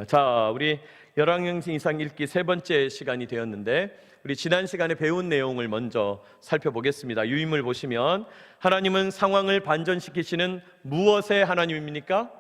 자, 우리 열왕기상 이상 읽기 세 번째 시간이 되었는데 우리 지난 시간에 배운 내용을 먼저 살펴보겠습니다. 유인물 보시면 하나님은 상황을 반전시키시는 무엇의 하나님입니까?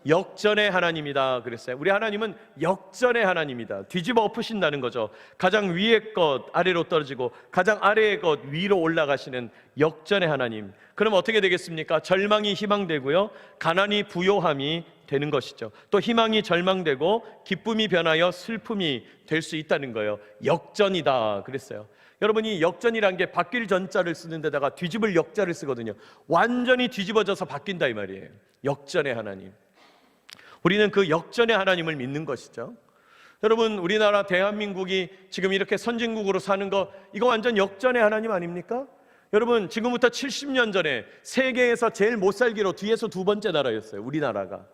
역전의 하나님이다 그랬어요. 우리 하나님은 역전의 하나님이다. 뒤집어 엎으신다는 거죠. 가장 위의 것 아래로 떨어지고 가장 아래의 것 위로 올라가시는 역전의 하나님. 그럼 어떻게 되겠습니까? 절망이 희망되고요, 가난이 부요함이 되는 것이죠. 또 희망이 절망되고 기쁨이 변하여 슬픔이 될 수 있다는 거예요. 역전이다 그랬어요. 여러분이 역전이란 게 바뀔 전자를 쓰는 데다가 뒤집을 역자를 쓰거든요. 완전히 뒤집어져서 바뀐다 이 말이에요. 역전의 하나님. 우리는 그 역전의 하나님을 믿는 것이죠. 여러분, 우리나라 대한민국이 지금 이렇게 선진국으로 사는 거, 이거 완전 역전의 하나님 아닙니까? 여러분, 지금부터 70년 전에 세계에서 제일 못 살기로 뒤에서 두 번째 나라였어요. 우리나라가.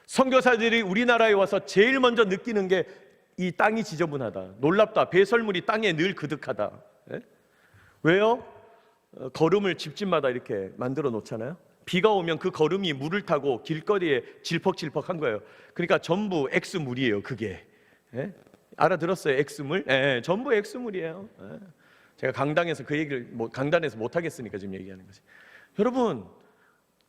선교사들이 우리나라에 와서 제일 먼저 느끼는 게 이 땅이 지저분하다, 놀랍다, 배설물이 땅에 늘 그득하다. 예? 왜요? 거름을 집집마다 이렇게 만들어 놓잖아요. 비가 오면 그 거름이 물을 타고 길거리에 질퍽질퍽한 거예요. 그러니까 전부 X물이에요. 그게. 예? 알아들었어요? X물? 예, 전부 X물이에요. 예. 제가 강당에서 그 얘기를 강단에서 못 하겠으니까 지금 얘기하는 거지. 여러분,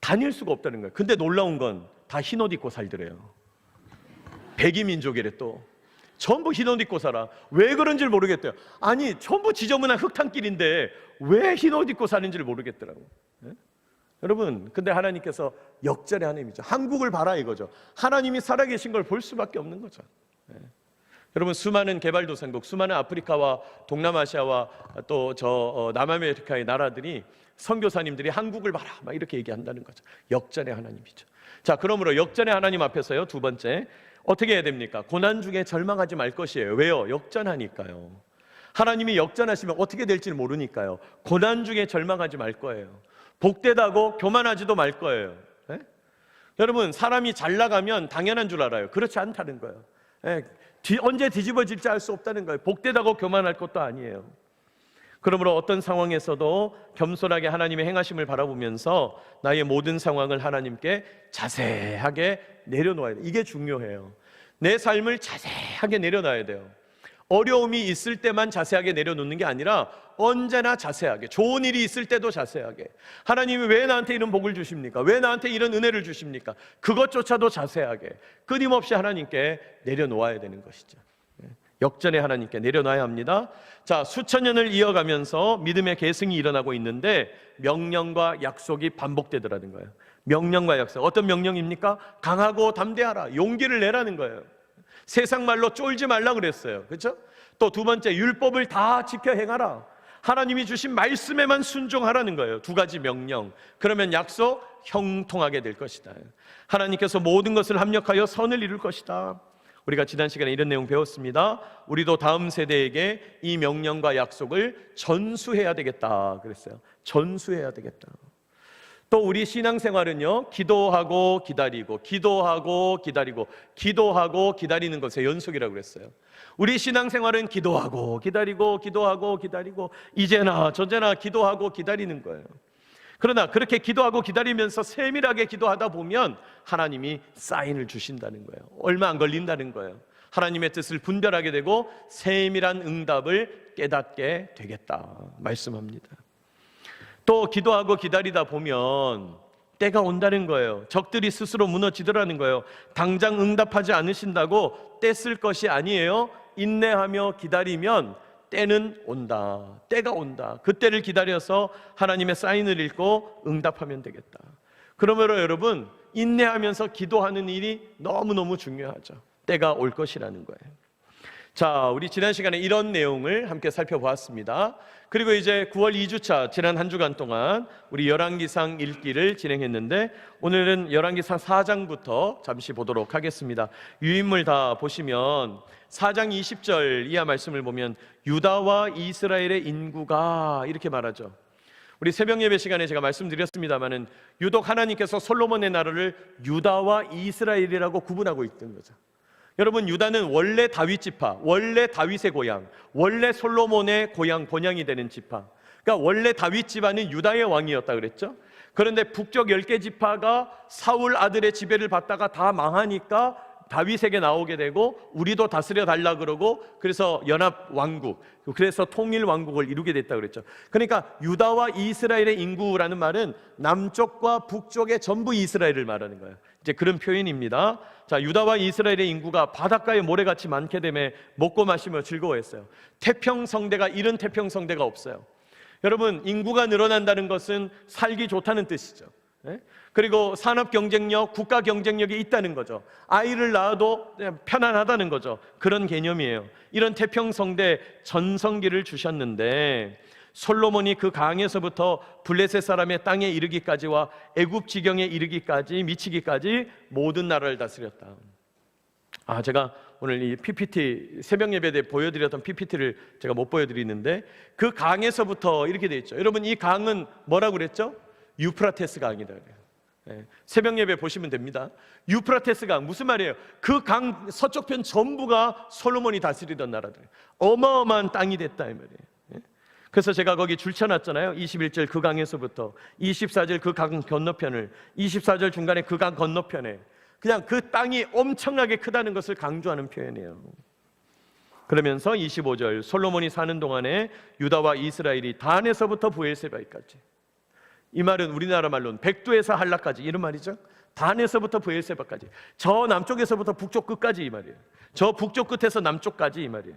다닐 수가 없다는 거예요. 근데 놀라운 건 다 흰옷 입고 살더래요. 백이민족이래. 또 전부 흰옷 입고 살아. 왜 그런지 모르겠대요. 아니, 전부 지저분한 흙탕길인데 왜 흰옷 입고 사는지를 모르겠더라고. 예? 여러분, 근데 하나님께서 역전의 하나님이죠. 한국을 봐라 이거죠. 하나님이 살아계신 걸 볼 수밖에 없는 거죠. 예. 여러분, 수많은 개발도상국, 수많은 아프리카와 동남아시아와 또 남아메리카의 나라들이 선교사님들이 한국을 봐라 막 이렇게 얘기한다는 거죠. 역전의 하나님이죠. 자, 그러므로 역전의 하나님 앞에서요, 두 번째 어떻게 해야 됩니까? 고난 중에 절망하지 말 것이에요. 왜요? 역전하니까요. 하나님이 역전하시면 어떻게 될지는 모르니까요. 고난 중에 절망하지 말 거예요. 복되다고 교만하지도 말 거예요. 예? 여러분, 사람이 잘 나가면 당연한 줄 알아요. 그렇지 않다는 거예요. 예? 언제 뒤집어질지 알 수 없다는 거예요. 복되다고 교만할 것도 아니에요. 그러므로 어떤 상황에서도 겸손하게 하나님의 행하심을 바라보면서 나의 모든 상황을 하나님께 자세하게 내려놓아야 돼요. 이게 중요해요. 내 삶을 자세하게 내려놔야 돼요. 어려움이 있을 때만 자세하게 내려놓는 게 아니라 언제나 자세하게, 좋은 일이 있을 때도 자세하게, 하나님이 왜 나한테 이런 복을 주십니까? 왜 나한테 이런 은혜를 주십니까? 그것조차도 자세하게 끊임없이 하나님께 내려놓아야 되는 것이죠. 역전의 하나님께 내려놔야 합니다. 자, 수천 년을 이어가면서 믿음의 계승이 일어나고 있는데 명령과 약속이 반복되더라는 거예요. 명령과 약속. 어떤 명령입니까? 강하고 담대하라, 용기를 내라는 거예요. 세상 말로 쫄지 말라 그랬어요. 그렇죠? 또 두 번째, 율법을 다 지켜 행하라. 하나님이 주신 말씀에만 순종하라는 거예요. 두 가지 명령. 그러면 약속 형통하게 될 것이다. 하나님께서 모든 것을 합력하여 선을 이룰 것이다. 우리가 지난 시간에 이런 내용 배웠습니다. 우리도 다음 세대에게 이 명령과 약속을 전수해야 되겠다 그랬어요. 전수해야 되겠다. 또 우리 신앙생활은요, 기도하고 기다리고, 기도하고 기다리고, 기도하고 기다리는 것의 연속이라고 그랬어요. 우리 신앙생활은 기도하고 기다리고, 기도하고 기다리고, 이제나 저제나 기도하고 기다리는 거예요. 그러나 그렇게 기도하고 기다리면서 세밀하게 기도하다 보면 하나님이 사인을 주신다는 거예요. 얼마 안 걸린다는 거예요. 하나님의 뜻을 분별하게 되고 세밀한 응답을 깨닫게 되겠다 말씀합니다. 또 기도하고 기다리다 보면 때가 온다는 거예요. 적들이 스스로 무너지더라는 거예요. 당장 응답하지 않으신다고 떼쓸 것이 아니에요. 인내하며 기다리면 때는 온다. 때가 온다. 그때를 기다려서 하나님의 사인을 읽고 응답하면 되겠다. 그러므로 여러분, 인내하면서 기도하는 일이 너무너무 중요하죠. 때가 올 것이라는 거예요. 자, 우리 지난 시간에 이런 내용을 함께 살펴보았습니다. 그리고 이제 9월 2주차 지난 한 주간 동안 우리 열왕기상 읽기를 진행했는데 오늘은 열왕기상 4장부터 잠시 보도록 하겠습니다. 유인물 다 보시면 4장 20절 이하 말씀을 보면 유다와 이스라엘의 인구가 이렇게 말하죠. 우리 새벽 예배 시간에 제가 말씀드렸습니다마는 유독 하나님께서 솔로몬의 나라를 유다와 이스라엘이라고 구분하고 있던 거죠. 여러분, 유다는 원래 다윗 지파, 원래 다윗의 고향, 원래 솔로몬의 고향 본향이 되는 지파. 그러니까 원래 다윗 집안은 유다의 왕이었다 그랬죠. 그런데 북쪽 10개 지파가 사울 아들의 지배를 받다가 다 망하니까 다윗에게 나오게 되고 우리도 다스려 달라 그러고 그래서 연합 왕국, 그래서 통일 왕국을 이루게 됐다 그랬죠. 그러니까 유다와 이스라엘의 인구라는 말은 남쪽과 북쪽의 전부 이스라엘을 말하는 거예요. 이제 그런 표현입니다. 자, 유다와 이스라엘의 인구가 바닷가에 모래같이 많게 되며 먹고 마시며 즐거워했어요. 태평성대가 이런 태평성대가 없어요. 여러분, 인구가 늘어난다는 것은 살기 좋다는 뜻이죠. 그리고 산업 경쟁력, 국가 경쟁력이 있다는 거죠. 아이를 낳아도 편안하다는 거죠. 그런 개념이에요. 이런 태평성대 전성기를 주셨는데 솔로몬이 그 강에서부터 블레셋 사람의 땅에 이르기까지와 애굽 지경에 이르기까지 미치기까지 모든 나라를 다스렸다. 제가 오늘 이 PPT 새벽 예배 때 보여드렸던 PPT를 제가 못 보여드리는데 그 강에서부터 이렇게 돼 있죠. 여러분, 이 강은 뭐라고 그랬죠? 유프라테스 강이다 그래요. 새벽 예배 보시면 됩니다. 유프라테스 강 무슨 말이에요? 그 강 서쪽편 전부가 솔로몬이 다스리던 나라들, 어마어마한 땅이 됐다 이 말이에요. 그래서 제가 거기 줄쳐놨잖아요. 21절 그 강에서부터 24절 그 강 건너편을, 24절 중간에 그 강 건너편에, 그냥 그 땅이 엄청나게 크다는 것을 강조하는 표현이에요. 그러면서 25절 솔로몬이 사는 동안에 유다와 이스라엘이 단에서부터 브엘세바까지, 이 말은 우리나라 말로는 백두에서 한라까지 이런 말이죠. 단에서부터 브엘세바까지, 저 남쪽에서부터 북쪽 끝까지 이 말이에요. 저 북쪽 끝에서 남쪽까지 이 말이에요.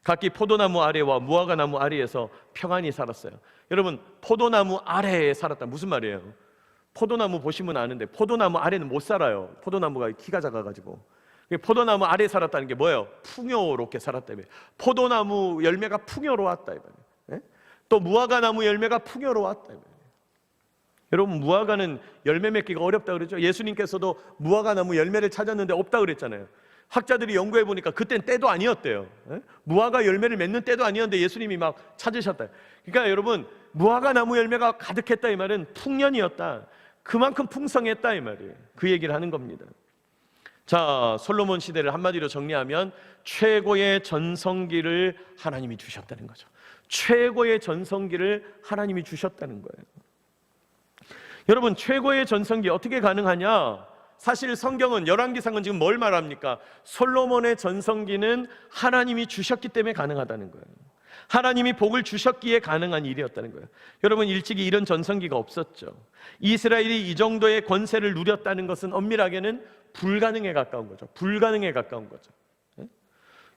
각기 포도나무 아래와 무화과 나무 아래에서 평안히 살았어요. 여러분, 포도나무 아래에 살았다 무슨 말이에요? 포도나무 보시면 아는데 포도나무 아래는 못 살아요. 포도나무가 키가 작아가지고. 포도나무 아래에 살았다는 게 뭐예요? 풍요롭게 살았다며. 포도나무 열매가 풍요로웠다. 또 무화과 나무 열매가 풍요로웠다. 여러분, 무화과는 열매 맺기가 어렵다 그러죠. 예수님께서도 무화과 나무 열매를 찾았는데 없다 그랬잖아요. 학자들이 연구해 보니까 그땐 때도 아니었대요. 무화과 열매를 맺는 때도 아니었는데 예수님이 막 찾으셨다. 그러니까 여러분, 무화과 나무 열매가 가득했다 이 말은 풍년이었다. 그만큼 풍성했다 이 말이에요. 그 얘기를 하는 겁니다. 자, 솔로몬 시대를 한마디로 정리하면 최고의 전성기를 하나님이 주셨다는 거죠. 최고의 전성기를 하나님이 주셨다는 거예요. 여러분, 최고의 전성기 어떻게 가능하냐? 사실 성경은, 열왕기상은 지금 뭘 말합니까? 솔로몬의 전성기는 하나님이 주셨기 때문에 가능하다는 거예요. 하나님이 복을 주셨기에 가능한 일이었다는 거예요. 여러분, 일찍이 이런 전성기가 없었죠. 이스라엘이 이 정도의 권세를 누렸다는 것은 엄밀하게는 불가능에 가까운 거죠. 불가능에 가까운 거죠.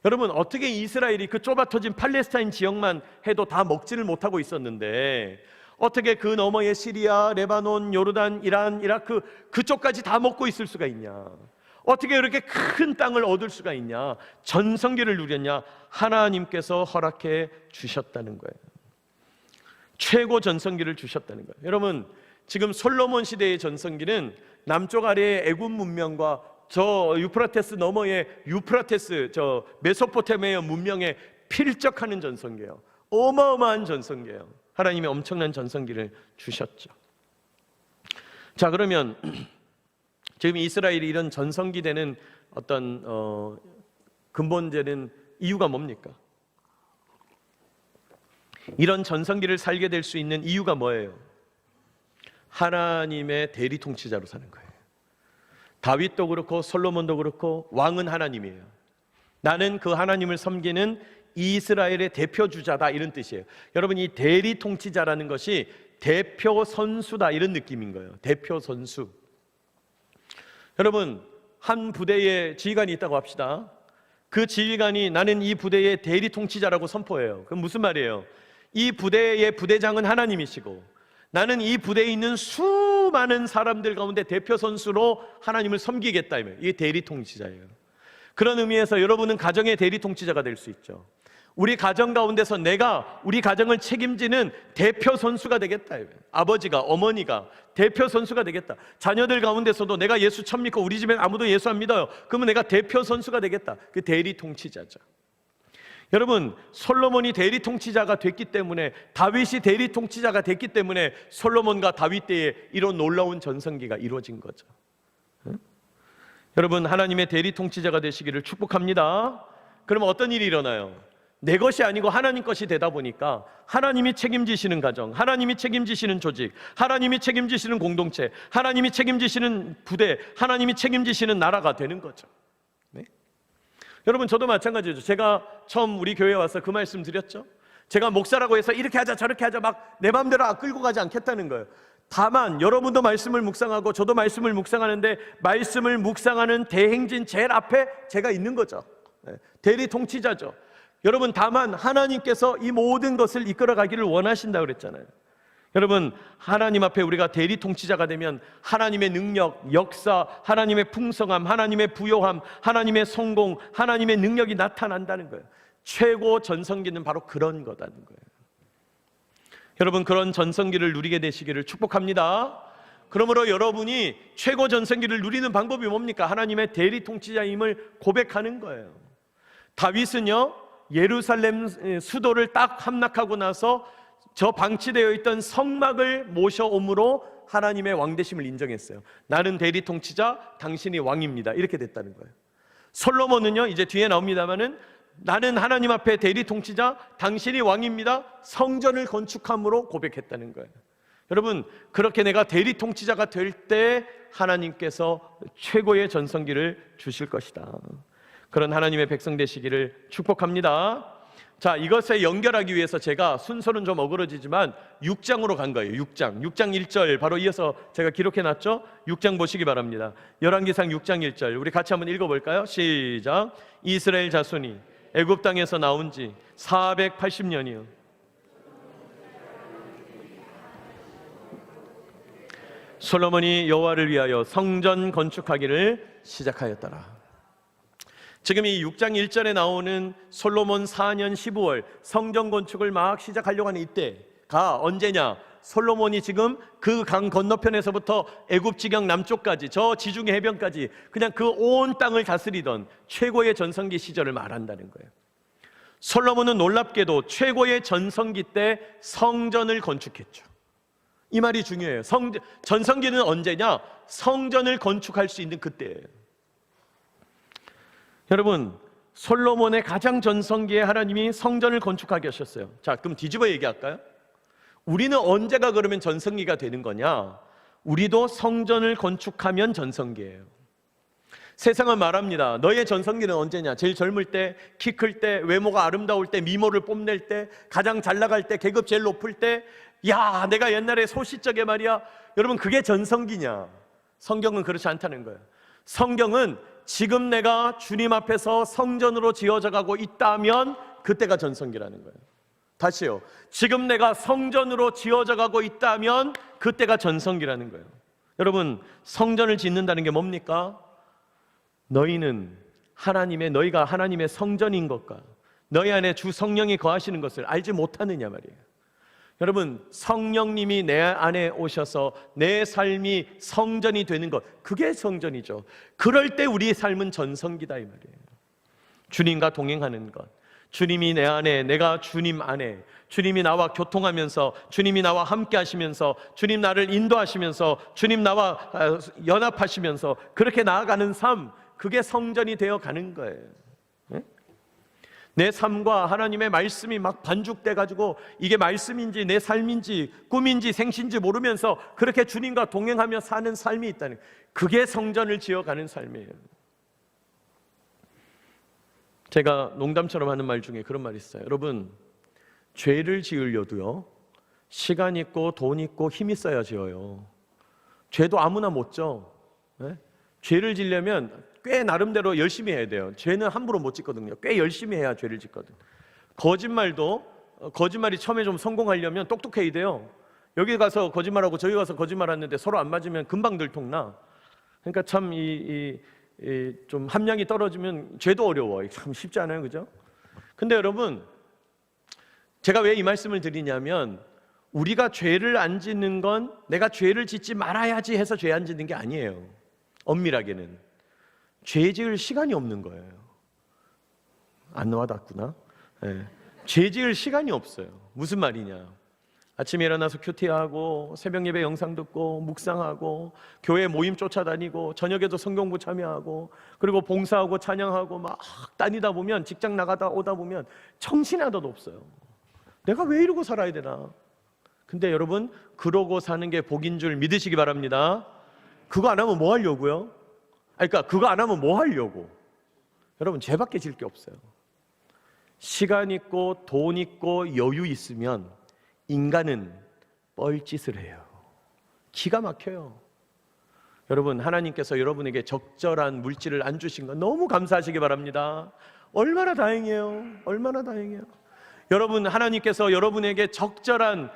여러분, 어떻게 이스라엘이 그 좁아터진 팔레스타인 지역만 해도 다 먹지를 못하고 있었는데 어떻게 그 너머의 시리아, 레바논, 요르단, 이란, 이라크 그쪽까지 다 먹고 있을 수가 있냐? 어떻게 이렇게 큰 땅을 얻을 수가 있냐? 전성기를 누렸냐? 하나님께서 허락해 주셨다는 거예요. 최고 전성기를 주셨다는 거예요. 여러분, 지금 솔로몬 시대의 전성기는 남쪽 아래의 애굽 문명과 저 유프라테스 너머의 유프라테스 저 메소포타미아 문명에 필적하는 전성기예요. 어마어마한 전성기예요. 하나님이 엄청난 전성기를 주셨죠. 자, 그러면 지금 이스라엘이 이런 전성기 되는 어떤 근본적인 이유가 뭡니까? 이런 전성기를 살게 될 수 있는 이유가 뭐예요? 하나님의 대리 통치자로 사는 거예요. 다윗도 그렇고 솔로몬도 그렇고 왕은 하나님이에요. 나는 그 하나님을 섬기는 이스라엘의 대표 주자다 이런 뜻이에요. 여러분, 이 대리 통치자라는 것이 대표 선수다 이런 느낌인 거예요. 대표 선수. 여러분, 한 부대에 지휘관이 있다고 합시다. 그 지휘관이 나는 이 부대의 대리 통치자라고 선포해요. 그럼 무슨 말이에요? 이 부대의 부대장은 하나님이시고 나는 이 부대에 있는 수많은 사람들 가운데 대표 선수로 하나님을 섬기겠다. 이게 대리 통치자예요. 그런 의미에서 여러분은 가정의 대리 통치자가 될 수 있죠. 우리 가정 가운데서 내가 우리 가정을 책임지는 대표 선수가 되겠다. 아버지가, 어머니가 대표 선수가 되겠다. 자녀들 가운데서도 내가 예수 처음 믿고 우리 집엔 아무도 예수 안 믿어요. 그러면 내가 대표 선수가 되겠다. 그 대리 통치자죠. 여러분, 솔로몬이 대리 통치자가 됐기 때문에, 다윗이 대리 통치자가 됐기 때문에 솔로몬과 다윗 때에 이런 놀라운 전성기가 이루어진 거죠. 여러분, 하나님의 대리 통치자가 되시기를 축복합니다. 그러면 어떤 일이 일어나요? 내 것이 아니고 하나님 것이 되다 보니까 하나님이 책임지시는 가정, 하나님이 책임지시는 조직, 하나님이 책임지시는 공동체, 하나님이 책임지시는 부대, 하나님이 책임지시는 나라가 되는 거죠. 여러분, 저도 마찬가지죠. 제가 처음 우리 교회에 와서 그 말씀 드렸죠. 제가 목사라고 해서 이렇게 하자 저렇게 하자 막 내 마음대로 끌고 가지 않겠다는 거예요. 다만 여러분도 말씀을 묵상하고 저도 말씀을 묵상하는데, 말씀을 묵상하는 대행진 제일 앞에 제가 있는 거죠. 대리 통치자죠. 여러분, 다만 하나님께서 이 모든 것을 이끌어 가기를 원하신다고 그랬잖아요. 여러분, 하나님 앞에 우리가 대리 통치자가 되면 하나님의 능력, 역사, 하나님의 풍성함, 하나님의 부요함, 하나님의 성공, 하나님의 능력이 나타난다는 거예요. 최고 전성기는 바로 그런 거다는 거예요. 여러분, 그런 전성기를 누리게 되시기를 축복합니다. 그러므로 여러분이 최고 전성기를 누리는 방법이 뭡니까? 하나님의 대리 통치자임을 고백하는 거예요. 다윗은요, 예루살렘 수도를 딱 함락하고 나서 저 방치되어 있던 성막을 모셔옴으로 하나님의 왕되심을 인정했어요. 나는 대리 통치자, 당신이 왕입니다. 이렇게 됐다는 거예요. 솔로몬은요, 이제 뒤에 나옵니다마는 나는 하나님 앞에 대리 통치자, 당신이 왕입니다. 성전을 건축함으로 고백했다는 거예요. 여러분, 그렇게 내가 대리 통치자가 될 때 하나님께서 최고의 전성기를 주실 것이다. 그런 하나님의 백성 되시기를 축복합니다. 자, 이것에 연결하기 위해서 제가 순서는 좀 어그러지지만 6장으로 간 거예요. 6장 1절 바로 이어서 제가 기록해놨죠. 6장 보시기 바랍니다. 열왕기상 6장 1절 우리 같이 한번 읽어볼까요? 시작. 이스라엘 자손이 애굽 땅에서 나온 지 480년이요 솔로몬이 여호와를 위하여 성전 건축하기를 시작하였더라. 지금 이 6장 1절에 나오는 솔로몬 4년 15월 성전 건축을 막 시작하려고 하는 이때가 언제냐? 솔로몬이 지금 그 강 건너편에서부터 애굽 지경 남쪽까지 저 지중해 해변까지 그냥 그 온 땅을 다스리던 최고의 전성기 시절을 말한다는 거예요. 솔로몬은 놀랍게도 최고의 전성기 때 성전을 건축했죠. 이 말이 중요해요. 전성기는 언제냐? 성전을 건축할 수 있는 그때예요. 여러분, 솔로몬의 가장 전성기에 하나님이 성전을 건축하게 하셨어요. 자, 그럼 뒤집어 얘기할까요? 우리는 언제가 그러면 전성기가 되는 거냐? 우리도 성전을 건축하면 전성기예요. 세상은 말합니다. 너의 전성기는 언제냐? 제일 젊을 때, 키 클 때, 외모가 아름다울 때, 미모를 뽐낼 때, 가장 잘 나갈 때, 계급 제일 높을 때, 야, 내가 옛날에 소시적에 말이야. 여러분, 그게 전성기냐? 성경은 그렇지 않다는 거예요. 성경은 지금 내가 주님 앞에서 성전으로 지어져 가고 있다면 그때가 전성기라는 거예요. 다시요. 지금 내가 성전으로 지어져 가고 있다면 그때가 전성기라는 거예요. 여러분, 성전을 짓는다는 게 뭡니까? 너희가 하나님의 성전인 것과 너희 안에 주 성령이 거하시는 것을 알지 못하느냐 말이에요. 여러분, 성령님이 내 안에 오셔서 내 삶이 성전이 되는 것, 그게 성전이죠. 그럴 때 우리의 삶은 전성기다 이 말이에요. 주님과 동행하는 것, 주님이 내 안에, 내가 주님 안에, 주님이 나와 교통하면서, 주님이 나와 함께 하시면서, 주님 나를 인도하시면서, 주님 나와 연합하시면서 그렇게 나아가는 삶, 그게 성전이 되어 가는 거예요. 내 삶과 하나님의 말씀이 막 반죽돼 가지고 이게 말씀인지 내 삶인지 꿈인지 생신지 모르면서 그렇게 주님과 동행하며 사는 삶이 있다는, 그게 성전을 지어가는 삶이에요. 제가 농담처럼 하는 말 중에 그런 말이 있어요. 여러분, 죄를 지으려도요, 시간 있고 돈 있고 힘 있어야 지어요. 죄도 아무나 못 져. 죄를 지려면 꽤 나름대로 열심히 해야 돼요. 죄는 함부로 못 짓거든요. 꽤 열심히 해야 죄를 짓거든. 거짓말이 처음에 좀 성공하려면 똑똑해야 돼요. 여기 가서 거짓말하고 저기 가서 거짓말하는데 서로 안 맞으면 금방 들통나. 그러니까 참 좀 함량이 떨어지면 죄도 어려워. 참 쉽지 않아요, 그죠? 근데 여러분, 제가 왜 이 말씀을 드리냐면, 우리가 죄를 안 짓는 건 내가 죄를 짓지 말아야지 해서 죄 안 짓는 게 아니에요. 엄밀하게는 죄 지을 시간이 없는 거예요. 안 와닿구나. 네. 죄 지을 시간이 없어요. 무슨 말이냐? 아침에 일어나서 큐티하고 새벽 예배 영상 듣고 묵상하고 교회 모임 쫓아다니고 저녁에도 성경부 참여하고 그리고 봉사하고 찬양하고 막 다니다 보면, 직장 나가다 오다 보면 정신이 하나도 없어요. 내가 왜 이러고 살아야 되나? 근데 여러분, 그러고 사는 게 복인 줄 믿으시기 바랍니다. 그거 안 하면 뭐 하려고요? 그러니까 그거 안 하면 뭐 하려고? 여러분, 죄밖에 질 게 없어요. 시간 있고 돈 있고 여유 있으면 인간은 뻘짓을 해요. 기가 막혀요. 여러분, 하나님께서 여러분에게 적절한 물질을 안 주신 거 너무 감사하시기 바랍니다. 얼마나 다행이에요. 얼마나 다행이에요. 여러분, 하나님께서 여러분에게 적절한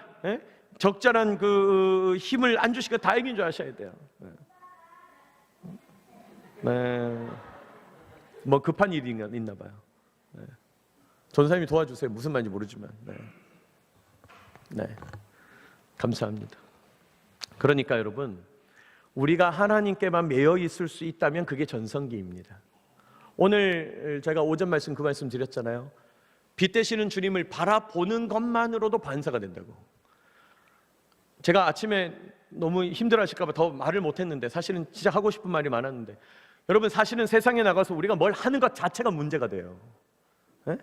그 힘을 안 주시고 다행인 줄 아셔야 돼요. 네. 뭐 급한 일이 있나 봐요. 네. 전사님이 도와주세요. 무슨 말인지 모르지만. 네. 네. 감사합니다. 그러니까 여러분, 우리가 하나님께만 매여 있을 수 있다면 그게 전성기입니다. 오늘 제가 오전 말씀 그 말씀 드렸잖아요. 빛 되시는 주님을 바라보는 것만으로도 반사가 된다고. 제가 아침에 너무 힘들어하실까 봐 더 말을 못했는데 사실은 진짜 하고 싶은 말이 많았는데, 여러분, 사실은 세상에 나가서 우리가 뭘 하는 것 자체가 문제가 돼요. 네?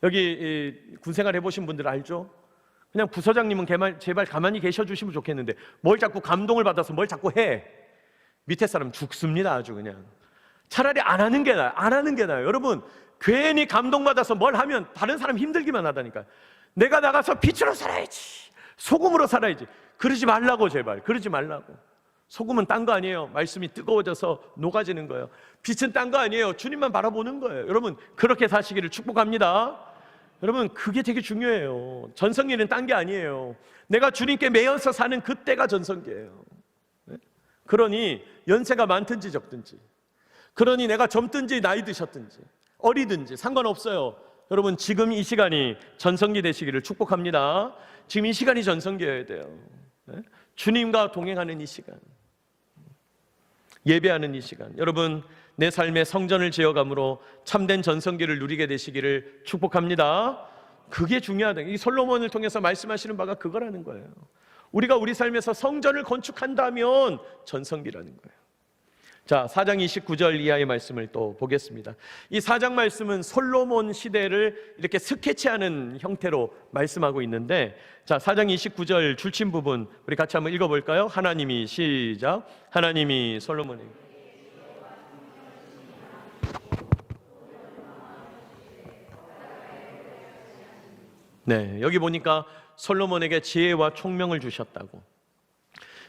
여기 군생활 해보신 분들 알죠? 그냥 부서장님은 제발 가만히 계셔 주시면 좋겠는데 뭘 자꾸 감동을 받아서 뭘 자꾸 해. 밑에 사람 죽습니다. 아주 그냥. 차라리 안 하는 게 나아요. 안 하는 게 나아요. 여러분, 괜히 감동받아서 뭘 하면 다른 사람 힘들기만 하다니까요. 내가 나가서 빛으로 살아야지, 소금으로 살아야지. 그러지 말라고, 제발. 그러지 말라고. 소금은 딴 거 아니에요. 말씀이 뜨거워져서 녹아지는 거예요. 빛은 딴 거 아니에요. 주님만 바라보는 거예요. 여러분, 그렇게 사시기를 축복합니다. 여러분, 그게 되게 중요해요. 전성기는 딴 게 아니에요. 내가 주님께 매여서 사는 그때가 전성기예요. 네? 그러니 연세가 많든지 적든지, 그러니 내가 젊든지 나이 드셨든지 어리든지 상관없어요. 여러분, 지금 이 시간이 전성기 되시기를 축복합니다. 지금 이 시간이 전성기여야 돼요. 네? 주님과 동행하는 이 시간, 예배하는 이 시간, 여러분, 내 삶의 성전을 지어감으로 참된 전성기를 누리게 되시기를 축복합니다. 그게 중요하다. 이 솔로몬을 통해서 말씀하시는 바가 그거라는 거예요. 우리가 우리 삶에서 성전을 건축한다면 전성기라는 거예요. 자, 4장 29절 이하의 말씀을 또 보겠습니다. 이 4장 말씀은 솔로몬 시대를 이렇게 스케치하는 형태로 말씀하고 있는데, 자, 4장 29절 줄친 부분 우리 같이 한번 읽어볼까요? 하나님이, 시작. 하나님이 솔로몬에게 네, 여기 보니까 솔로몬에게 지혜와 총명을 주셨다고.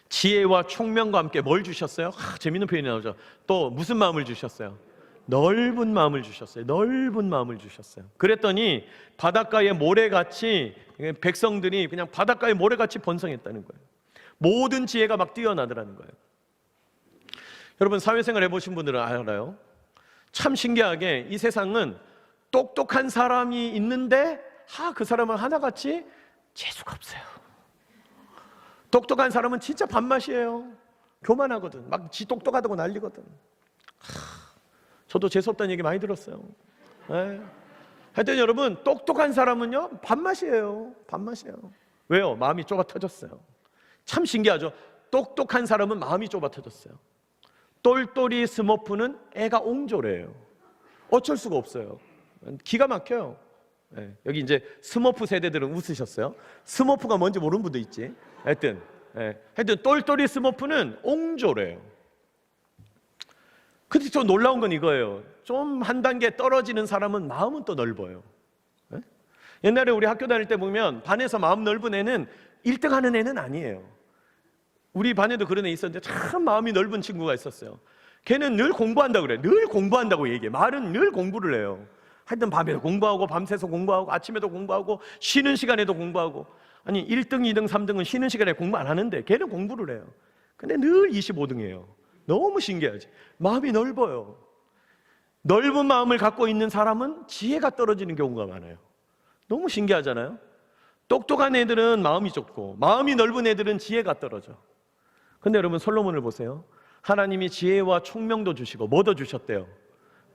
지혜와 총명과 함께 뭘 주셨어요? 재밌는 표현이 나오죠. 또 무슨 마음을 주셨어요? 넓은 마음을 주셨어요. 넓은 마음을 주셨어요. 그랬더니 바닷가의 모래같이, 백성들이 그냥 바닷가의 모래같이 번성했다는 거예요. 모든 지혜가 막 뛰어나더라는 거예요. 여러분, 사회생활 해보신 분들은 알아요. 참 신기하게 이 세상은 똑똑한 사람이 있는데 그 사람은 하나같이 재수가 없어요. 똑똑한 사람은 진짜 밥맛이에요. 교만하거든. 막 지 똑똑하다고 난리거든. 저도 재수없다는 얘기 많이 들었어요. 네. 하여튼 여러분, 똑똑한 사람은요 밥맛이에요. 밥맛이에요. 왜요? 마음이 좁아 터졌어요. 참 신기하죠. 똑똑한 사람은 마음이 좁아 터졌어요. 똘똘이 스머프는 애가 옹졸해요. 어쩔 수가 없어요. 기가 막혀요. 네. 여기 이제 스머프 세대들은 웃으셨어요. 스머프가 뭔지 모르는 분도 있지. 하여튼 똘똘이 스머프는 옹졸해요. 근데 좀 놀라운 건 이거예요. 좀 한 단계 떨어지는 사람은 마음은 또 넓어요. 네? 옛날에 우리 학교 다닐 때 보면 반에서 마음 넓은 애는 1등 하는 애는 아니에요. 우리 반에도 그런 애 있었는데 참 마음이 넓은 친구가 있었어요. 걔는 늘 공부한다고 그래. 늘 공부한다고 얘기해. 말은 늘 공부를 해요. 하여튼 밤에도 공부하고 밤새서 공부하고 아침에도 공부하고 쉬는 시간에도 공부하고. 아니 1등, 2등, 3등은 쉬는 시간에 공부 안 하는데 걔는 공부를 해요. 근데 늘 25등이에요. 너무 신기하지. 마음이 넓어요. 넓은 마음을 갖고 있는 사람은 지혜가 떨어지는 경우가 많아요. 너무 신기하잖아요. 똑똑한 애들은 마음이 좁고 마음이 넓은 애들은 지혜가 떨어져. 근데 여러분, 솔로몬을 보세요. 하나님이 지혜와 총명도 주시고 뭐도 주셨대요?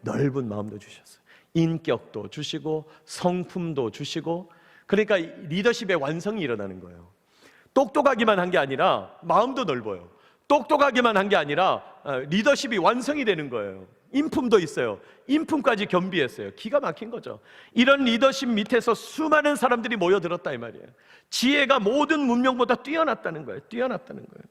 넓은 마음도 주셨어요. 인격도 주시고 성품도 주시고. 그러니까 리더십의 완성이 일어나는 거예요. 똑똑하기만 한 게 아니라 마음도 넓어요. 똑똑하기만 한 게 아니라 리더십이 완성이 되는 거예요. 인품도 있어요. 인품까지 겸비했어요. 기가 막힌 거죠. 이런 리더십 밑에서 수많은 사람들이 모여들었다 이 말이에요. 지혜가 모든 문명보다 뛰어났다는 거예요. 뛰어났다는 거예요.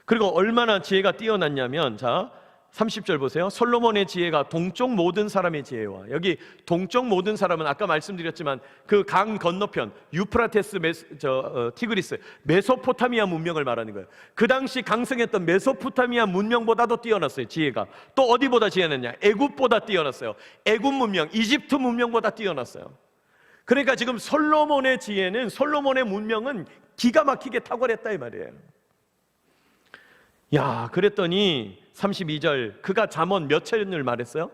그리고 얼마나 지혜가 뛰어났냐면, 자, 30절 보세요. 솔로몬의 지혜가 동쪽 모든 사람의 지혜와, 여기 동쪽 모든 사람은 아까 말씀드렸지만 그 강 건너편 유프라테스 티그리스 메소포타미아 문명을 말하는 거예요. 그 당시 강성했던 메소포타미아 문명보다도 뛰어났어요. 지혜가 또 어디보다 뛰어났냐? 애굽보다 뛰어났어요. 애굽 문명, 이집트 문명보다 뛰어났어요. 그러니까 지금 솔로몬의 지혜는, 솔로몬의 문명은 기가 막히게 탁월했다 이 말이에요. 야, 그랬더니 32절, 그가 잠언 몇 천을 말했어요?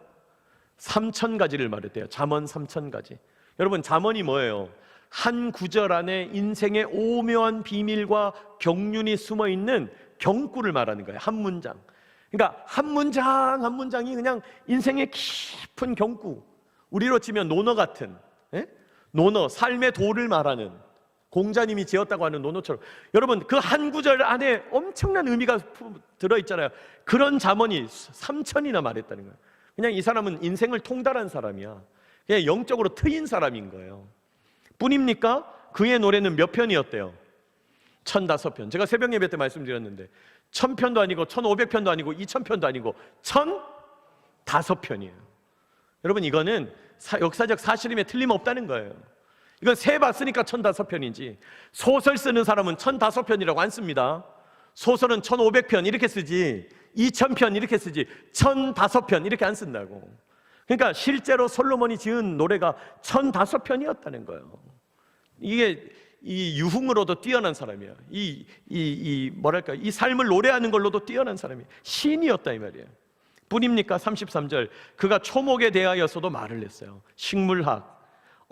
3,000가지를 말했대요. 잠언 3,000가지. 여러분, 잠언이 뭐예요? 한 구절 안에 인생의 오묘한 비밀과 경륜이 숨어있는 경구를 말하는 거예요. 한 문장. 그러니까 한 문장 한 문장이 그냥 인생의 깊은 경구, 우리로 치면 논어 같은, 논어, 삶의 도를 말하는, 공자님이 지었다고 하는 논어처럼, 여러분 그 한 구절 안에 엄청난 의미가 들어있잖아요. 그런 잠언이 3,000이나 말했다는 거예요. 그냥 이 사람은 인생을 통달한 사람이야. 그냥 영적으로 트인 사람인 거예요. 뿐입니까? 그의 노래는 몇 편이었대요? 1,005편. 제가 새벽 예배 때 말씀드렸는데 1,000편도 아니고 1,500편도 아니고 2,000편도 아니고 1,005편이에요. 여러분, 이거는 역사적 사실임에 틀림없다는 거예요. 이건 세봤으니까 1,005편이지, 소설 쓰는 사람은 1,005편이라고 안 씁니다. 소설은 1,500편 이렇게 쓰지, 2,000편 이렇게 쓰지, 1,005편 이렇게 안 쓴다고. 그러니까 실제로 솔로몬이 지은 노래가 1,005편이었다는 거예요. 이게 이 유흥으로도 뛰어난 사람이야. 뭐랄까, 이 삶을 노래하는 걸로도 뛰어난 사람이야. 신이었다 이 말이에요. 뿐입니까? 33절, 그가 초목에 대하여서도 말을 했어요. 식물학,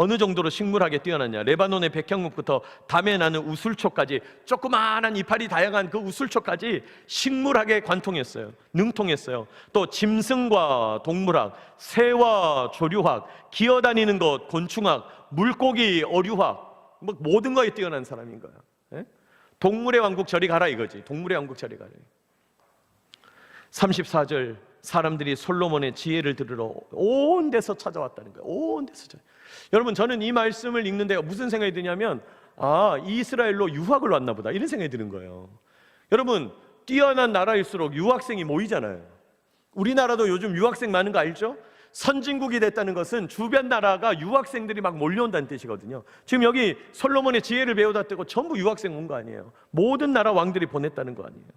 어느 정도로 식물학에 뛰어났냐? 레바논의 백향목부터 담에 나는 우술초까지, 조그마한 이파리 다양한 그 우술초까지 식물학에 관통했어요. 능통했어요. 또 짐승과 동물학, 새와 조류학, 기어다니는 것, 곤충학, 물고기, 어류학, 뭐 모든 거에 뛰어난 사람인 거야. 예? 동물의 왕국 저리 가라 이거지. 동물의 왕국 저리 가라. 34절, 사람들이 솔로몬의 지혜를 들으러 온 데서 찾아왔다는 거예요. 온 데서. 여러분, 저는 이 말씀을 읽는데 무슨 생각이 드냐면, 이스라엘로 유학을 왔나 보다, 이런 생각이 드는 거예요. 여러분, 뛰어난 나라일수록 유학생이 모이잖아요. 우리나라도 요즘 유학생 많은 거 알죠? 선진국이 됐다는 것은 주변 나라가 유학생들이 막 몰려온다는 뜻이거든요. 지금 여기 솔로몬의 지혜를 배우다 뜨고 전부 유학생 온 거 아니에요. 모든 나라 왕들이 보냈다는 거 아니에요.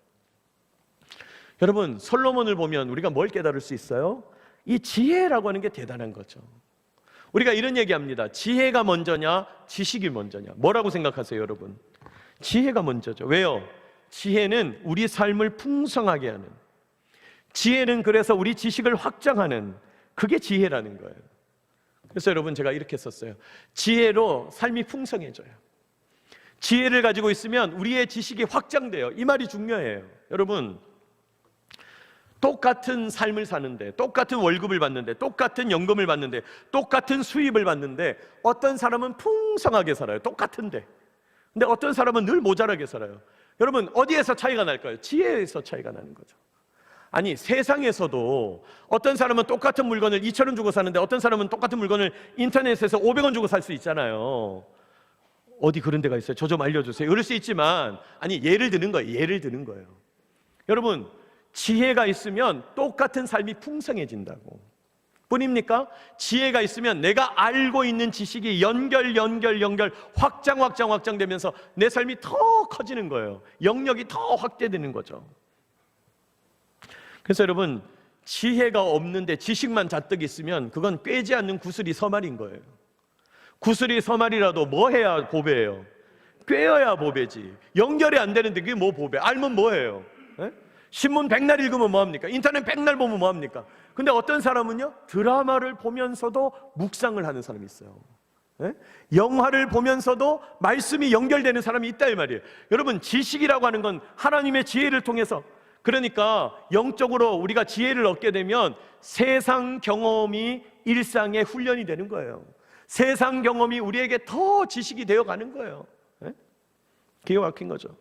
여러분, 솔로몬을 보면 우리가 뭘 깨달을 수 있어요? 이 지혜라고 하는 게 대단한 거죠. 우리가 이런 얘기합니다. 지혜가 먼저냐, 지식이 먼저냐? 뭐라고 생각하세요, 여러분? 지혜가 먼저죠. 왜요? 지혜는 우리 삶을 풍성하게 하는, 지혜는 그래서 우리 지식을 확장하는, 그게 지혜라는 거예요. 그래서 여러분, 제가 이렇게 썼어요. 지혜로 삶이 풍성해져요. 지혜를 가지고 있으면 우리의 지식이 확장돼요. 이 말이 중요해요. 여러분, 똑같은 삶을 사는데, 똑같은 월급을 받는데, 똑같은 연금을 받는데, 똑같은 수입을 받는데, 어떤 사람은 풍성하게 살아요. 똑같은데. 근데 어떤 사람은 늘 모자라게 살아요. 여러분, 어디에서 차이가 날까요? 지혜에서 차이가 나는 거죠. 아니, 세상에서도 어떤 사람은 똑같은 물건을 2,000원 주고 사는데, 어떤 사람은 똑같은 물건을 인터넷에서 500원 주고 살 수 있잖아요. 어디 그런 데가 있어요? 저 좀 알려주세요. 그럴 수 있지만, 아니, 예를 드는 거예요. 예를 드는 거예요. 여러분, 지혜가 있으면 똑같은 삶이 풍성해진다고. 뿐입니까? 지혜가 있으면 내가 알고 있는 지식이 연결 확장되면서 내 삶이 더 커지는 거예요. 영역이 더 확대되는 거죠. 그래서 여러분, 지혜가 없는데 지식만 잔뜩 있으면 그건 꿰지 않는 구슬이 서말인 거예요. 구슬이 서말이라도 뭐 해야 보배예요? 꿰어야 보배지. 연결이 안 되는데 그게 뭐 보배? 알면 뭐예요? 에? 신문 100날 읽으면 뭐합니까? 인터넷 100날 보면 뭐합니까? 근데 어떤 사람은요, 드라마를 보면서도 묵상을 하는 사람이 있어요. 예? 영화를 보면서도 말씀이 연결되는 사람이 있다 이 말이에요. 여러분, 지식이라고 하는 건 하나님의 지혜를 통해서, 그러니까 영적으로 우리가 지혜를 얻게 되면 세상 경험이 일상의 훈련이 되는 거예요. 세상 경험이 우리에게 더 지식이 되어가는 거예요. 예? 기가 막힌 거죠.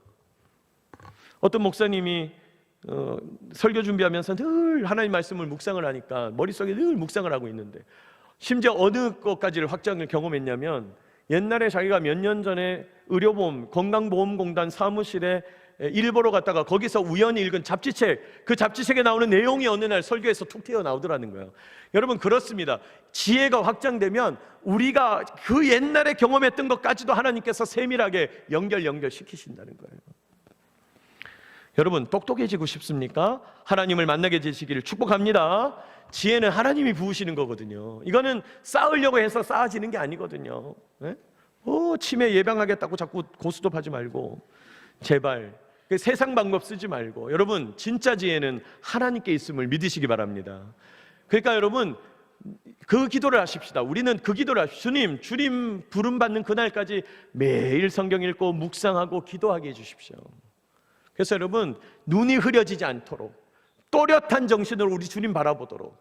어떤 목사님이 설교 준비하면서 늘 하나님 말씀을 묵상을 하니까 머릿속에 늘 묵상을 하고 있는데, 심지어 어느 것까지를 확장을 경험했냐면, 옛날에 자기가 몇 년 전에 의료보험, 건강보험공단 사무실에 일보러 갔다가 거기서 우연히 읽은 잡지책, 그 잡지책에 나오는 내용이 어느 날 설교에서 툭 튀어나오더라는 거예요. 여러분, 그렇습니다. 지혜가 확장되면 우리가 그 옛날에 경험했던 것까지도 하나님께서 세밀하게 연결시키신다는 거예요. 여러분, 똑똑해지고 싶습니까? 하나님을 만나게 되시기를 축복합니다. 지혜는 하나님이 부으시는 거거든요. 이거는 쌓으려고 해서 쌓아지는 게 아니거든요. 네? 치매 예방하겠다고 자꾸 고스톱하지 말고, 제발 세상 방법 쓰지 말고, 여러분, 진짜 지혜는 하나님께 있음을 믿으시기 바랍니다. 그러니까 여러분, 그 기도를 하십시다. 우리는 그 기도를 하십시다. 주님 부름 받는 그날까지 매일 성경 읽고 묵상하고 기도하게 해주십시오. 그래서 여러분, 눈이 흐려지지 않도록 또렷한 정신으로 우리 주님 바라보도록,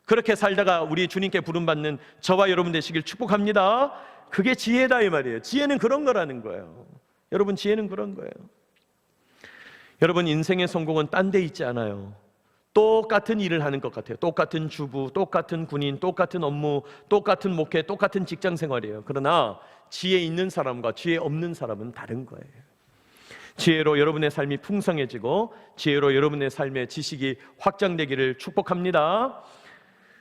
그렇게 살다가 우리 주님께 부름받는 저와 여러분 되시길 축복합니다. 그게 지혜다 이 말이에요. 지혜는 그런 거라는 거예요. 여러분, 지혜는 그런 거예요. 여러분, 인생의 성공은 딴 데 있지 않아요. 똑같은 일을 하는 것 같아요. 똑같은 주부, 똑같은 군인, 똑같은 업무, 똑같은 목회, 똑같은 직장 생활이에요. 그러나 지혜 있는 사람과 지혜 없는 사람은 다른 거예요. 지혜로 여러분의 삶이 풍성해지고 지혜로 여러분의 삶의 지식이 확장되기를 축복합니다.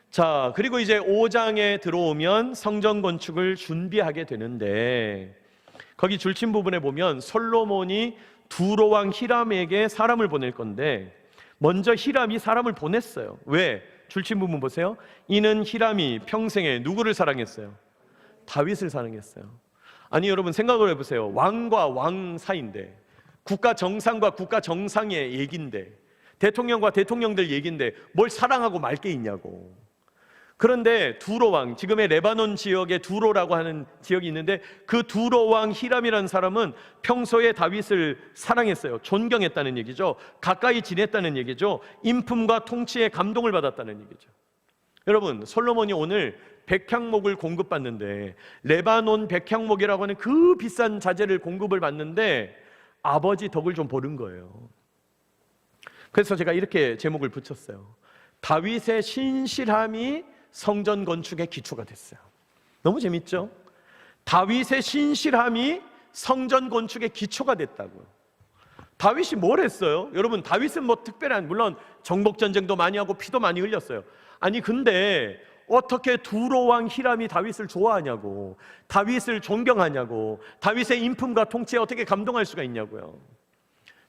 자, 그리고 이제 5장에 들어오면 성전 건축을 준비하게 되는데, 거기 줄친 부분에 보면 솔로몬이 두로 왕 히람에게 사람을 보낼 건데, 먼저 히람이 사람을 보냈어요. 왜? 줄친 부분 보세요. 이는 히람이 평생에 누구를 사랑했어요? 다윗을 사랑했어요. 아니, 여러분 생각을 해보세요. 왕과 왕 사이인데, 국가 정상과 국가 정상의 얘기인데, 대통령과 대통령들 얘기인데 뭘 사랑하고 말 게 있냐고. 그런데 두로 왕, 지금의 레바논 지역에 두로라고 하는 지역이 있는데, 그 두로 왕 히람이라는 사람은 평소에 다윗을 사랑했어요. 존경했다는 얘기죠. 가까이 지냈다는 얘기죠. 인품과 통치에 감동을 받았다는 얘기죠. 여러분, 솔로몬이 오늘 백향목을 공급받는데, 레바논 백향목이라고 하는 그 비싼 자재를 공급을 받는데 아버지 덕을 좀 보는 거예요. 그래서 제가 이렇게 제목을 붙였어요. 다윗의 신실함이 성전 건축의 기초가 됐어요. 너무 재밌죠? 다윗의 신실함이 성전 건축의 기초가 됐다고요. 다윗이 뭘 했어요? 여러분, 다윗은 뭐 특별한, 물론 정복 전쟁도 많이 하고 피도 많이 흘렸어요. 아니, 근데 어떻게 두로 왕 히람이 다윗을 좋아하냐고, 다윗을 존경하냐고, 다윗의 인품과 통치에 어떻게 감동할 수가 있냐고요.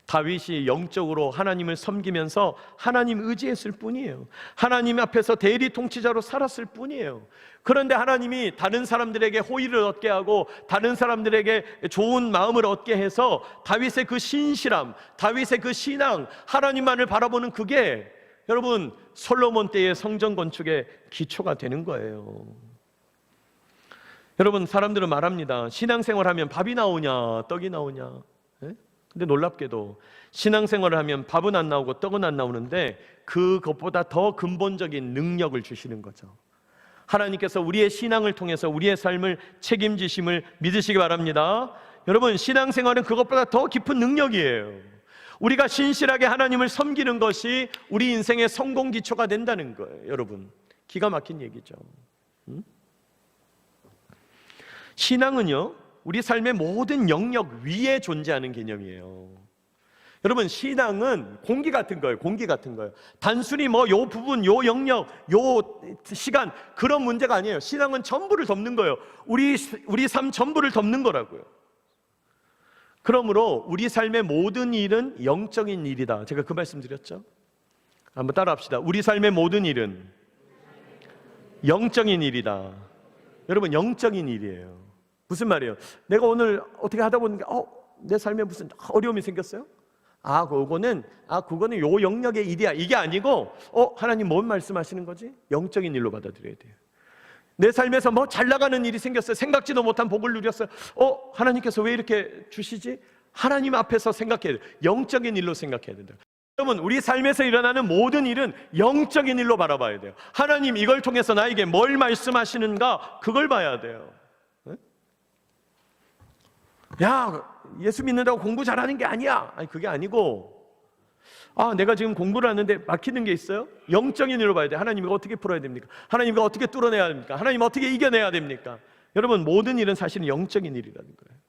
다윗이 영적으로 하나님을 섬기면서 하나님 의지했을 뿐이에요. 하나님 앞에서 대리 통치자로 살았을 뿐이에요. 그런데 하나님이 다른 사람들에게 호의를 얻게 하고 다른 사람들에게 좋은 마음을 얻게 해서 다윗의 그 신실함, 다윗의 그 신앙, 하나님만을 바라보는 그게 여러분 솔로몬 때의 성전 건축의 기초가 되는 거예요. 여러분, 사람들은 말합니다. 신앙생활하면 밥이 나오냐 떡이 나오냐. 근데 놀랍게도 신앙생활을 하면 밥은 안 나오고 떡은 안 나오는데, 그것보다 더 근본적인 능력을 주시는 거죠. 하나님께서 우리의 신앙을 통해서 우리의 삶을 책임지심을 믿으시기 바랍니다. 여러분, 신앙생활은 그것보다 더 깊은 능력이에요. 우리가 신실하게 하나님을 섬기는 것이 우리 인생의 성공 기초가 된다는 거예요. 여러분, 기가 막힌 얘기죠. 신앙은요, 우리 삶의 모든 영역 위에 존재하는 개념이에요. 여러분, 신앙은 공기 같은 거예요. 공기 같은 거예요. 단순히 뭐 요 부분, 요 영역, 요 시간, 그런 문제가 아니에요. 신앙은 전부를 덮는 거예요. 우리 삶 전부를 덮는 거라고요. 그러므로 우리 삶의 모든 일은 영적인 일이다. 제가 그 말씀 드렸죠. 한번 따라합시다. 우리 삶의 모든 일은 영적인 일이다. 여러분, 영적인 일이에요. 무슨 말이에요? 내가 오늘 어떻게 하다 보니까 내 삶에 무슨 어려움이 생겼어요? 그거는 요 영역의 일이야. 이게 아니고 하나님 뭔 말씀하시는 거지? 영적인 일로 받아들여야 돼요. 내 삶에서 뭐 잘 나가는 일이 생겼어요. 생각지도 못한 복을 누렸어요. 하나님께서 왜 이렇게 주시지? 하나님 앞에서 생각해야 돼요. 영적인 일로 생각해야 된다. 여러분, 우리 삶에서 일어나는 모든 일은 영적인 일로 바라봐야 돼요. 하나님 이걸 통해서 나에게 뭘 말씀하시는가, 그걸 봐야 돼요. 야, 예수 믿는다고 공부 잘하는 게 아니야. 아니, 그게 아니고, 내가 지금 공부를 하는데 막히는 게 있어요? 영적인 일로 봐야 돼. 하나님 이거 어떻게 풀어야 됩니까? 하나님 이거 어떻게 뚫어내야 됩니까? 하나님 어떻게 이겨내야 됩니까? 여러분, 모든 일은 사실은 영적인 일이라는 거예요.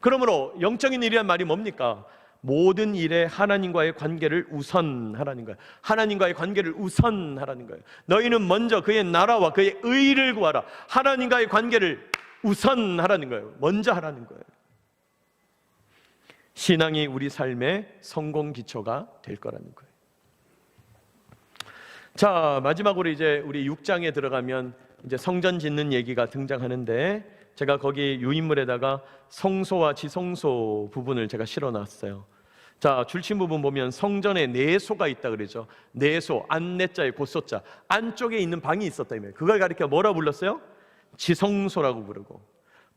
그러므로 영적인 일이란 말이 뭡니까? 모든 일에 하나님과의 관계를 우선하라는 거예요. 하나님과의 관계를 우선하라는 거예요. 너희는 먼저 그의 나라와 그의 의를 구하라. 하나님과의 관계를 우선하라는 거예요. 먼저 하라는 거예요. 신앙이 우리 삶의 성공 기초가 될 거라는 거예요. 자, 마지막으로 이제 우리 6장에 들어가면 이제 성전 짓는 얘기가 등장하는데, 제가 거기 유인물에다가 성소와 지성소 부분을 제가 실어놨어요. 자, 줄친 부분 보면 성전에 내소가 있다 그러죠. 내소, 안내자에 곧소자, 안쪽에 있는 방이 있었다며. 그걸 가리켜 뭐라 불렀어요? 지성소라고 부르고,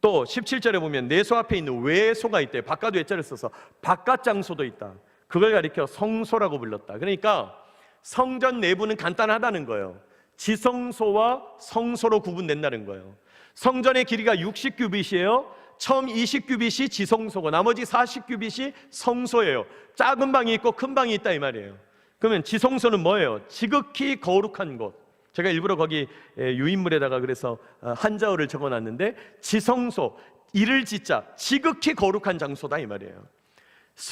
또 17절에 보면 내소 앞에 있는 외소가 있대요. 바깥 외자를 써서 바깥 장소도 있다. 그걸 가리켜 성소라고 불렀다. 그러니까 성전 내부는 간단하다는 거예요. 지성소와 성소로 구분된다는 거예요. 성전의 길이가 60규빗이에요. 처음 20규빗이 지성소고 나머지 40규빗이 성소예요. 작은 방이 있고 큰 방이 있다 이 말이에요. 그러면 지성소는 뭐예요? 지극히 거룩한 곳. 제가 일부러 거기 유인물에다가 그래서 한자어를 적어놨는데, 지성소, 이를 짓자, 지극히 거룩한 장소다 이 말이에요.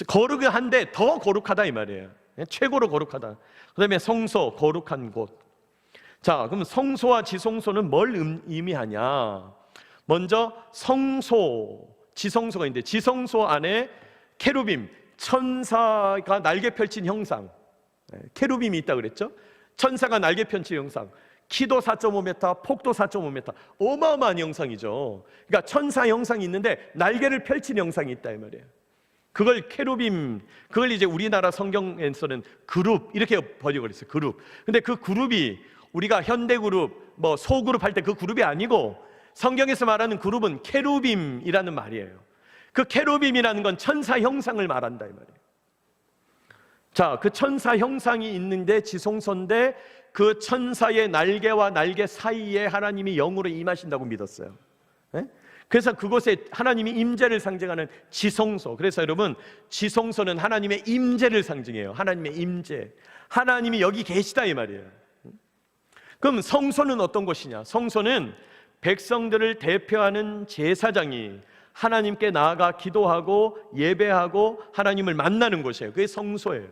거룩한데 더 거룩하다 이 말이에요. 최고로 거룩하다. 그 다음에 성소, 거룩한 곳. 자, 그럼 성소와 지성소는 뭘 의미하냐? 먼저 성소, 지성소가 있는데, 지성소 안에 케루빔, 천사가 날개 펼친 형상, 케루빔이 있다 그랬죠? 천사가 날개 펼친 형상, 키도 4.5m, 폭도 4.5m, 어마어마한 형상이죠. 그러니까 천사 형상이 있는데 날개를 펼친 형상이 있다 이 말이에요. 그걸 케루빔, 그걸 이제 우리나라 성경에서는 그룹 이렇게 번역을 했어요. 그룹. 근데 그 그룹이 우리가 현대그룹, 뭐 소그룹 할 때 그 그룹이 아니고, 성경에서 말하는 그룹은 케루빔이라는 말이에요. 그 케루빔이라는 건 천사 형상을 말한다 이 말이에요. 자, 그 천사 형상이 있는데 지성소인데, 그 천사의 날개와 날개 사이에 하나님이 영으로 임하신다고 믿었어요. 네? 그래서 그곳에 하나님이 임재를 상징하는 지성소. 그래서 여러분, 지성소는 하나님의 임재를 상징해요. 하나님의 임재, 하나님이 여기 계시다 이 말이에요. 그럼 성소는 어떤 곳이냐? 성소는 백성들을 대표하는 제사장이 하나님께 나아가 기도하고 예배하고 하나님을 만나는 곳이에요. 그게 성소예요.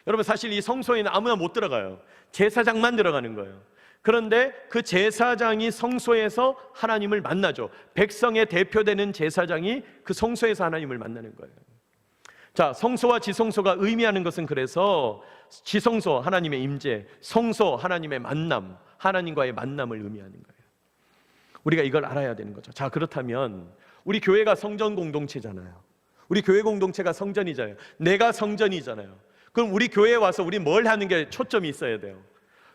여러분, 사실 이 성소에는 아무나 못 들어가요. 제사장만 들어가는 거예요. 그런데 그 제사장이 성소에서 하나님을 만나죠. 백성의 대표되는 제사장이 그 성소에서 하나님을 만나는 거예요. 자, 성소와 지성소가 의미하는 것은, 그래서 지성소 하나님의 임재, 성소 하나님의 만남, 하나님과의 만남을 의미하는 거예요. 우리가 이걸 알아야 되는 거죠. 자, 그렇다면 우리 교회가 성전 공동체잖아요. 우리 교회 공동체가 성전이잖아요. 내가 성전이잖아요. 그럼 우리 교회에 와서 우리 뭘 하는 게 초점이 있어야 돼요.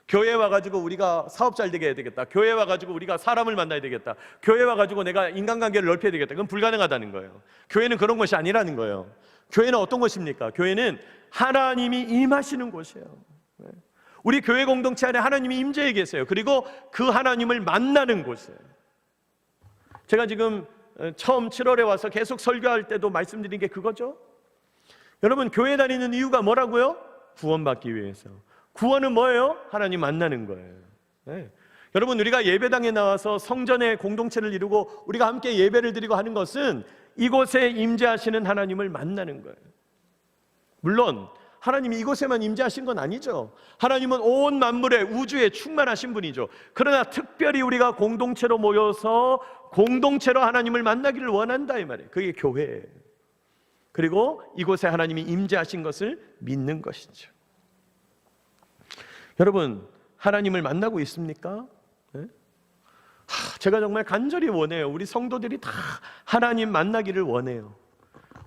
교회에 와가지고 우리가 사업 잘 되게 해야 되겠다. 교회에 와가지고 우리가 사람을 만나야 되겠다. 교회에 와가지고 내가 인간관계를 넓혀야 되겠다. 그건 불가능하다는 거예요. 교회는 그런 것이 아니라는 거예요. 교회는 어떤 것입니까? 교회는 하나님이 임하시는 곳이에요. 우리 교회 공동체 안에 하나님이 임재해 계세요. 그리고 그 하나님을 만나는 곳이에요. 제가 지금 처음 7월에 와서 계속 설교할 때도 말씀드린 게 그거죠. 여러분, 교회 다니는 이유가 뭐라고요? 구원받기 위해서. 구원은 뭐예요? 하나님 만나는 거예요. 네. 여러분, 우리가 예배당에 나와서 성전의 공동체를 이루고 우리가 함께 예배를 드리고 하는 것은 이곳에 임재하시는 하나님을 만나는 거예요. 물론 하나님이 이곳에만 임재하신 건 아니죠. 하나님은 온 만물에, 우주에 충만하신 분이죠. 그러나 특별히 우리가 공동체로 모여서 공동체로 하나님을 만나기를 원한다 이 말이에요. 그게 교회예요. 그리고 이곳에 하나님이 임재하신 것을 믿는 것이죠. 여러분, 하나님을 만나고 있습니까? 네? 제가 정말 간절히 원해요. 우리 성도들이 다 하나님 만나기를 원해요.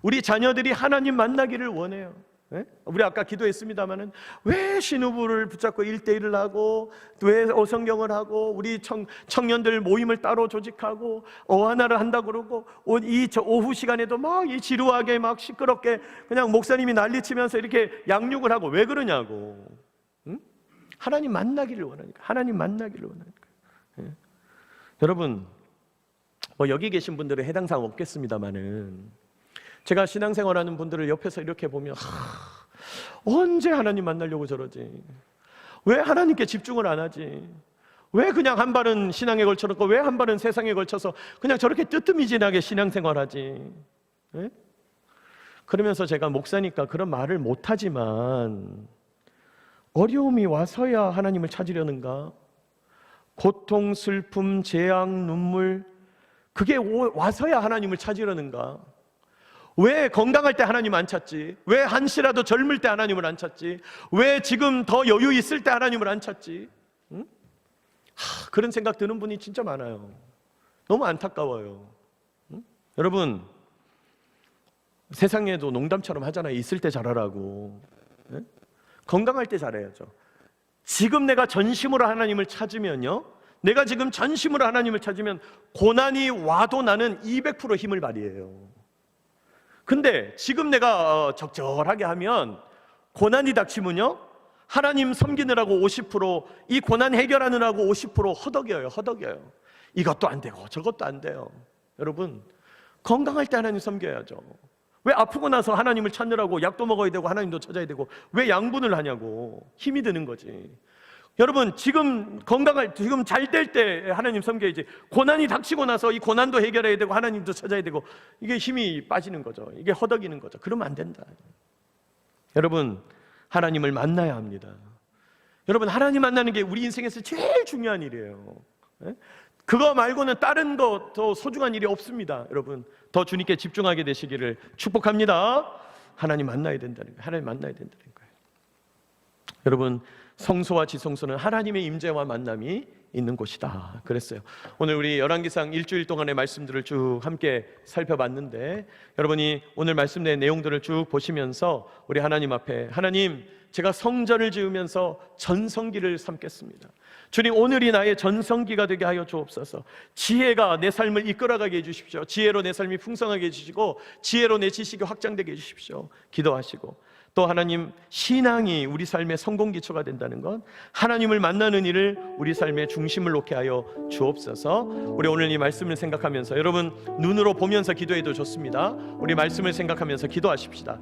우리 자녀들이 하나님 만나기를 원해요. 네? 우리 아까 기도했습니다마는 왜 신우부를 붙잡고 1대1을 하고, 왜 어성경을 하고, 우리 청년들 모임을 따로 조직하고 어하나를 한다고 그러고, 이 오후 시간에도 막 이 지루하게 막 시끄럽게 그냥 목사님이 난리치면서 이렇게 양육을 하고, 왜 그러냐고. 응? 하나님 만나기를 원하니까. 하나님 만나기를 원하니까. 네? 여러분, 뭐 여기 계신 분들은 해당 사항 없겠습니다마는, 제가 신앙생활하는 분들을 옆에서 이렇게 보면 언제 하나님 만나려고 저러지? 왜 하나님께 집중을 안 하지? 왜 그냥 한 발은 신앙에 걸쳐놓고 왜 한 발은 세상에 걸쳐서 그냥 저렇게 뜨뜨미진하게 신앙생활하지? 네? 그러면서 제가 목사니까 그런 말을 못하지만 어려움이 와서야 하나님을 찾으려는가? 고통, 슬픔, 재앙, 눈물, 그게 와서야 하나님을 찾으려는가? 왜 건강할 때 하나님 안 찾지? 왜 한시라도 젊을 때 하나님을 안 찾지? 왜 지금 더 여유 있을 때 하나님을 안 찾지? 응? 그런 생각 드는 분이 진짜 많아요. 너무 안타까워요. 응? 여러분, 세상에도 농담처럼 하잖아요. 있을 때 잘하라고. 응? 건강할 때 잘해야죠. 지금 내가 전심으로 하나님을 찾으면요, 내가 지금 전심으로 하나님을 찾으면 고난이 와도 나는 200% 힘을 발휘해요. 근데 지금 내가 적절하게 하면 고난이 닥치면요, 하나님 섬기느라고 50%, 이 고난 해결하느라고 50% 허덕여요. 이것도 안 되고 저것도 안 돼요. 여러분, 건강할 때 하나님 섬겨야죠. 왜 아프고 나서 하나님을 찾느라고 약도 먹어야 되고 하나님도 찾아야 되고 왜 양분을 하냐고. 힘이 드는 거지. 여러분, 지금 지금 잘 될 때 하나님 섬겨야지. 고난이 닥치고 나서 이 고난도 해결해야 되고 하나님도 찾아야 되고, 이게 힘이 빠지는 거죠. 이게 허덕이는 거죠. 그러면 안 된다. 여러분, 하나님을 만나야 합니다. 여러분, 하나님 만나는 게 우리 인생에서 제일 중요한 일이에요. 그거 말고는 다른 거 더 소중한 일이 없습니다. 여러분, 더 주님께 집중하게 되시기를 축복합니다. 하나님 만나야 된다는 거예요. 하나님 만나야 된다는 거예요. 여러분, 성소와 지성소는 하나님의 임재와 만남이 있는 곳이다 그랬어요. 오늘 우리 열왕기상 일주일 동안의 말씀들을 쭉 함께 살펴봤는데, 여러분이 오늘 말씀된 내용들을 쭉 보시면서 우리 하나님 앞에, 하나님, 제가 성전을 지으면서 전성기를 삼겠습니다. 주님, 오늘이 나의 전성기가 되게 하여 주옵소서. 지혜가 내 삶을 이끌어가게 해주십시오. 지혜로 내 삶이 풍성하게 해주시고 지혜로 내 지식이 확장되게 해주십시오. 기도하시고, 또 하나님, 신앙이 우리 삶의 성공 기초가 된다는 것, 하나님을 만나는 일을 우리 삶의 중심을 놓게 하여 주옵소서. 우리 오늘 이 말씀을 생각하면서, 여러분 눈으로 보면서 기도해도 좋습니다. 우리 말씀을 생각하면서 기도하십시다.